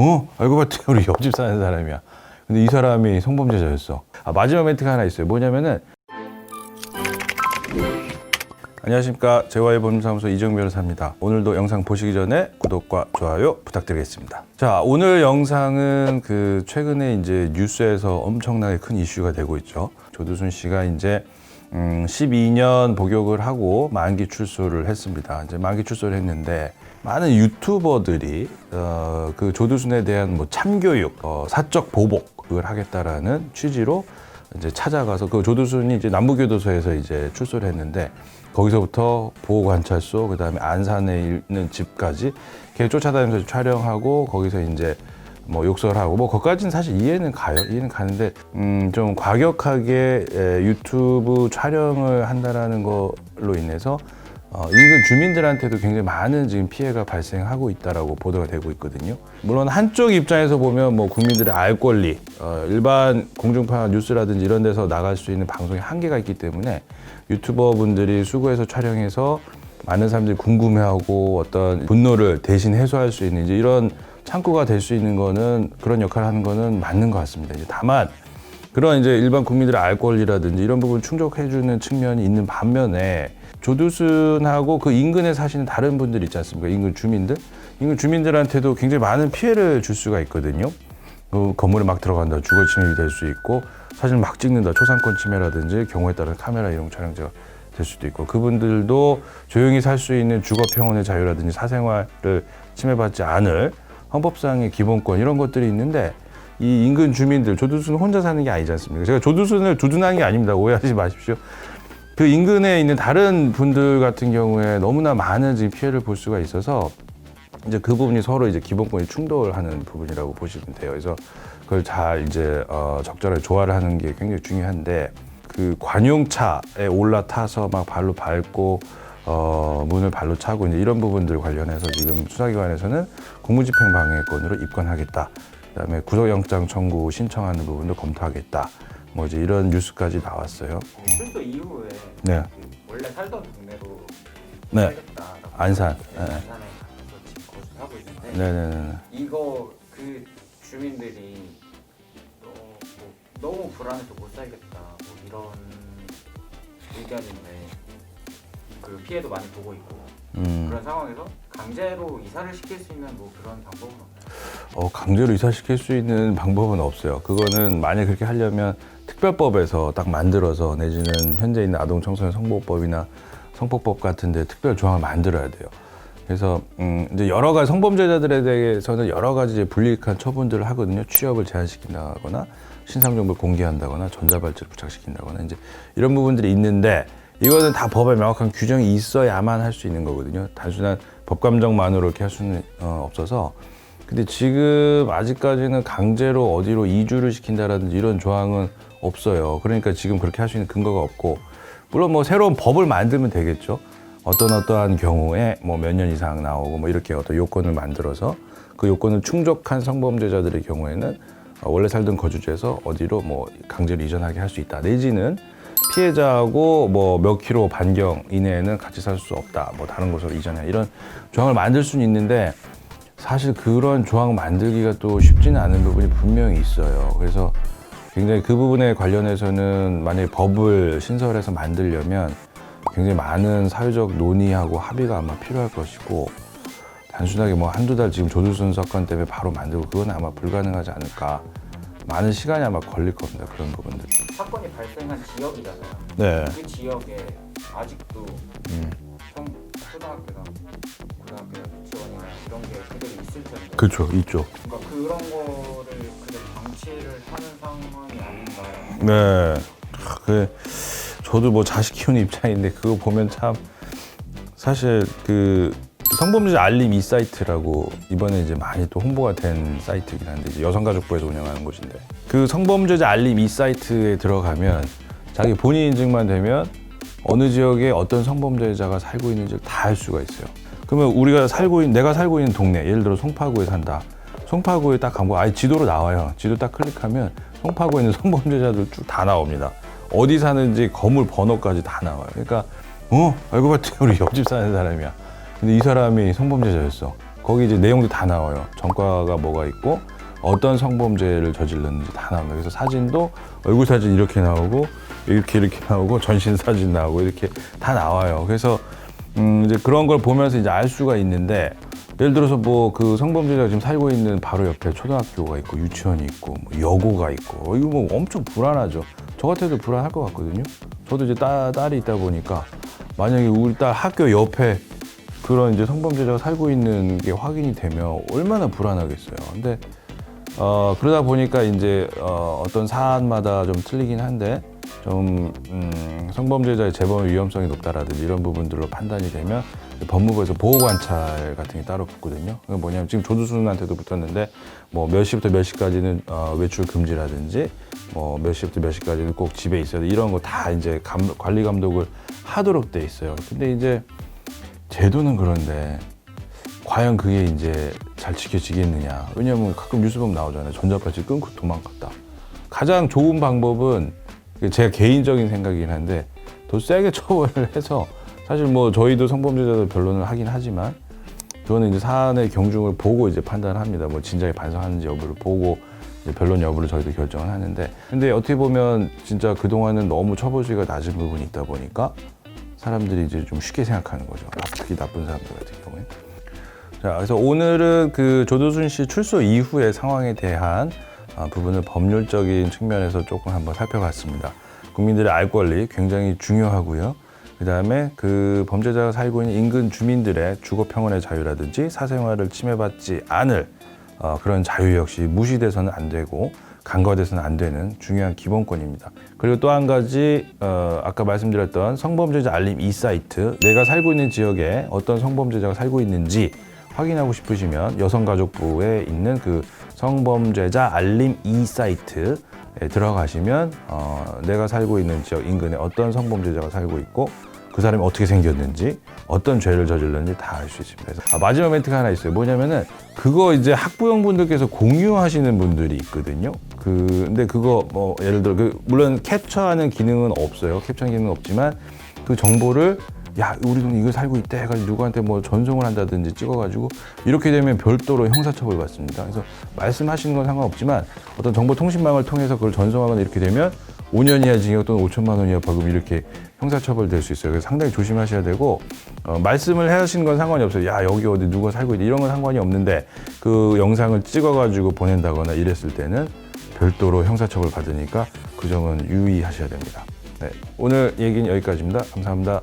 알고 봤더니 우리 옆집 사는 사람이야. 근데 이 사람이 성범죄자였어. 마지막 멘트가 하나 있어요. 뭐냐면은, 안녕하십니까. 재화의 법률사무소 이정 변호사입니다. 오늘도 영상 보시기 전에 구독과 좋아요 부탁드리겠습니다. 자, 오늘 영상은 최근에 이제 뉴스에서 엄청나게 큰 이슈가 되고 있죠. 조두순 씨가 이제 12년 복역을 하고 만기 출소를 했습니다. 이제 만기 출소를 했는데 많은 유튜버들이 그 조두순에 대한 뭐 참교육, 사적 보복을 하겠다라는 취지로 이제 찾아가서 그 조두순이 이제 남부교도소에서 이제 출소를 했는데 거기서부터 보호관찰소, 그 다음에 안산에 있는 집까지 계속 쫓아다니면서 촬영하고 거기서 이제 뭐 욕설하고 뭐 거기까지는 사실 이해는 가는데 좀 과격하게 유튜브 촬영을 한다라는 걸로 인해서 인근 주민들한테도 굉장히 많은 지금 피해가 발생하고 있다라고 보도가 되고 있거든요. 물론 한쪽 입장에서 보면 뭐 국민들의 알 권리, 일반 공중파 뉴스라든지 이런 데서 나갈 수 있는 방송에 한계가 있기 때문에 유튜버 분들이 수고해서 촬영해서 많은 사람들이 궁금해하고 어떤 분노를 대신 해소할 수 있는 이제 이런 창구가 될 수 있는 거는 그런 역할을 하는 거는 맞는 것 같습니다. 이제 다만 그런 이제 일반 국민들의 알 권리라든지 이런 부분 충족해주는 측면이 있는 반면에 조두순하고 그 인근에 사시는 다른 분들 있지 않습니까? 인근 주민들한테도 굉장히 많은 피해를 줄 수가 있거든요. 그 건물에 막 들어간다, 주거 침입이 될 수 있고 사실 막 찍는다, 초상권 침해라든지 경우에 따라 카메라 이용 촬영죄가 될 수도 있고 그분들도 조용히 살 수 있는 주거 평온의 자유라든지 사생활을 침해받지 않을 헌법상의 기본권 이런 것들이 있는데 이 인근 주민들, 조두순은 혼자 사는 게 아니지 않습니까? 제가 조두순을 두둔하는 게 아닙니다. 오해하지 마십시오. 그 인근에 있는 다른 분들 같은 경우에 너무나 많은 지금 피해를 볼 수가 있어서 이제 그 부분이 서로 이제 기본권이 충돌하는 부분이라고 보시면 돼요. 그래서 그걸 잘 이제 적절하게 조화를 하는 게 굉장히 중요한데 그 관용차에 올라타서 막 발로 밟고 문을 발로 차고 이제 이런 부분들 관련해서 지금 수사기관에서는 공무집행방해권으로 입건하겠다. 그다음에 구속영장 청구 신청하는 부분도 검토하겠다. 뭐 이제 이런 뉴스까지 나왔어요. 출소 이후에 네. 원래 살던 동네로 네. 살겠다. 안산. 네. 안산에 가서 지금 거주하고 있는데 네네네. 이거 그 주민들이 너무 불안해서 못 살겠다 뭐 이런 의견인데 그 피해도 많이 보고 있고 그런 상황에서 강제로 이사를 시킬 수 있는 뭐 그런 방법은 없나요? 강제로 이사시킬 수 있는 방법은 없어요. 그거는 만약 그렇게 하려면 특별법에서 딱 만들어서 내지는 현재 있는 아동청소년 성보호법이나 성폭법 같은 데 특별 조항을 만들어야 돼요. 그래서 이제 여러 가지 성범죄자들에 대해서는 여러 가지 이제 불이익한 처분들을 하거든요. 취업을 제한시킨다거나 신상 정보를 공개한다거나 전자발찌를 부착시킨다거나 이제 이런 부분들이 있는데 이거는 다 법에 명확한 규정이 있어야만 할 수 있는 거거든요. 단순한 법감정만으로 이렇게 할 수는 없어서. 근데 지금 아직까지는 강제로 어디로 이주를 시킨다라든지 이런 조항은 없어요. 그러니까 지금 그렇게 할 수 있는 근거가 없고, 물론 뭐 새로운 법을 만들면 되겠죠. 어떠한 경우에 뭐 몇 년 이상 나오고 뭐 이렇게 어떤 요건을 만들어서 그 요건을 충족한 성범죄자들의 경우에는 원래 살던 거주지에서 어디로 뭐 강제로 이전하게 할 수 있다. 내지는 피해자하고 뭐 몇 킬로 반경 이내에는 같이 살 수 없다. 뭐 다른 곳으로 이전해. 이런 조항을 만들 수는 있는데 사실 그런 조항 만들기가 또 쉽지는 않은 부분이 분명히 있어요. 그래서 굉장히 그 부분에 관련해서는 만약에 법을 신설해서 만들려면 굉장히 많은 사회적 논의하고 합의가 아마 필요할 것이고 단순하게 뭐 한두 달 지금 조두순 사건 때문에 바로 만들고 그건 아마 불가능하지 않을까. 많은 시간이 아마 걸릴 겁니다. 그런 부분들. 사건이 발생한 지역이잖아요. 네. 그 지역에 아직도 초등학교나 고등학교 유치원이나 이런 게 그대로 있을 텐데. 그렇죠. 있죠. 그러니까 그런 거를 그대로 방치를 하는 상황이 아닌가. 네. 저도 뭐 자식 키우는 입장인데 그거 보면 참 사실 그 성범죄자 알림 이 사이트라고 이번에 이제 많이 또 홍보가 된 사이트이긴 한데 이제 여성가족부에서 운영하는 곳인데 그 성범죄자 알림 이 사이트에 들어가면 자기 본인 인증만 되면 어느 지역에 어떤 성범죄자가 살고 있는지를 다 알 수가 있어요. 그러면 내가 살고 있는 동네, 예를 들어 송파구에 산다. 송파구에 딱 가면 아예 지도로 나와요. 지도 딱 클릭하면 송파구에 있는 성범죄자들 쭉 다 나옵니다. 어디 사는지 건물 번호까지 다 나와요. 그러니까 알고 봤더니 우리 옆집 사는 사람이야. 근데 이 사람이 성범죄자였어. 거기 이제 내용도 다 나와요. 전과가 뭐가 있고 어떤 성범죄를 저질렀는지 다 나옵니다. 그래서 사진도 얼굴 사진 이렇게 나오고 이렇게 나오고 전신 사진 나오고 이렇게 다 나와요. 그래서 이제 그런 걸 보면서 이제 알 수가 있는데, 예를 들어서 뭐 그 성범죄자가 지금 살고 있는 바로 옆에 초등학교가 있고 유치원이 있고 뭐 여고가 있고 이거 뭐 엄청 불안하죠. 저 같아도 불안할 것 같거든요. 저도 이제 딸이 있다 보니까 만약에 우리 딸 학교 옆에 그런 이제 성범죄자가 살고 있는 게 확인이 되면 얼마나 불안하겠어요. 근데 그러다 보니까 이제 어떤 사안마다 좀 틀리긴 한데 좀 성범죄자의 재범 위험성이 높다라든지 이런 부분들로 판단이 되면 법무부에서 보호관찰 같은 게 따로 붙거든요. 그게 뭐냐면 지금 조두순한테도 붙었는데 뭐 몇 시부터 몇 시까지는 외출 금지라든지 뭐 몇 시부터 몇 시까지는 꼭 집에 있어야 돼, 이런 거 다 이제 관리 감독을 하도록 돼 있어요. 근데 이제 제도는 그런데 과연 그게 이제 잘 지켜지겠느냐. 왜냐면 가끔 뉴스 보면 나오잖아요. 전자발찌 끊고 도망갔다. 가장 좋은 방법은 제 개인적인 생각이긴 한데 더 세게 처벌을 해서, 사실 뭐 저희도 성범죄자들 변론을 하긴 하지만 그거는 이제 사안의 경중을 보고 이제 판단을 합니다. 뭐 진작에 반성하는지 여부를 보고 이제 변론 여부를 저희도 결정을 하는데, 근데 어떻게 보면 진짜 그동안은 너무 처벌 수위가 낮은 부분이 있다 보니까 사람들이 이제 좀 쉽게 생각하는 거죠. 특히 나쁜 사람들 같은 경우에. 자, 그래서 오늘은 그 조두순 씨 출소 이후의 상황에 대한 부분을 법률적인 측면에서 조금 한번 살펴봤습니다. 국민들의 알 권리 굉장히 중요하고요. 그 다음에 그 범죄자가 살고 있는 인근 주민들의 주거 평온의 자유라든지 사생활을 침해받지 않을 그런 자유 역시 무시돼서는 안 되고 간과돼서는 안 되는 중요한 기본권입니다. 그리고 또 한 가지 아까 말씀드렸던 성범죄자 알림 이사이트, 내가 살고 있는 지역에 어떤 성범죄자가 살고 있는지 확인하고 싶으시면 여성가족부에 있는 그 성범죄자 알림 이사이트에 들어가시면 내가 살고 있는 지역 인근에 어떤 성범죄자가 살고 있고 그 사람이 어떻게 생겼는지 어떤 죄를 저질렀는지 다 알 수 있습니다. 그래서 마지막 멘트가 하나 있어요. 뭐냐면은 그거 이제 학부형분들께서 공유하시는 분들이 있거든요. 근데 그거 뭐 예를 들어 물론 캡처하는 기능은 없어요. 캡처하는 기능은 없지만 그 정보를 야, 우리 동네 이거 살고 있대 해가지고 누구한테 뭐 전송을 한다든지 찍어가지고 이렇게 되면 별도로 형사처벌 받습니다. 그래서 말씀하시는 건 상관없지만 어떤 정보통신망을 통해서 그걸 전송하거나 이렇게 되면 5년 이하 징역 또는 5천만 원 이하 벌금 이렇게 형사처벌 될 수 있어요. 그래서 상당히 조심하셔야 되고 말씀을 하시는 건 상관이 없어요. 야, 여기 어디 누가 살고 있대 이런 건 상관이 없는데 그 영상을 찍어가지고 보낸다거나 이랬을 때는 별도로 형사처벌 받으니까 그 점은 유의하셔야 됩니다. 네, 오늘 얘기는 여기까지입니다. 감사합니다.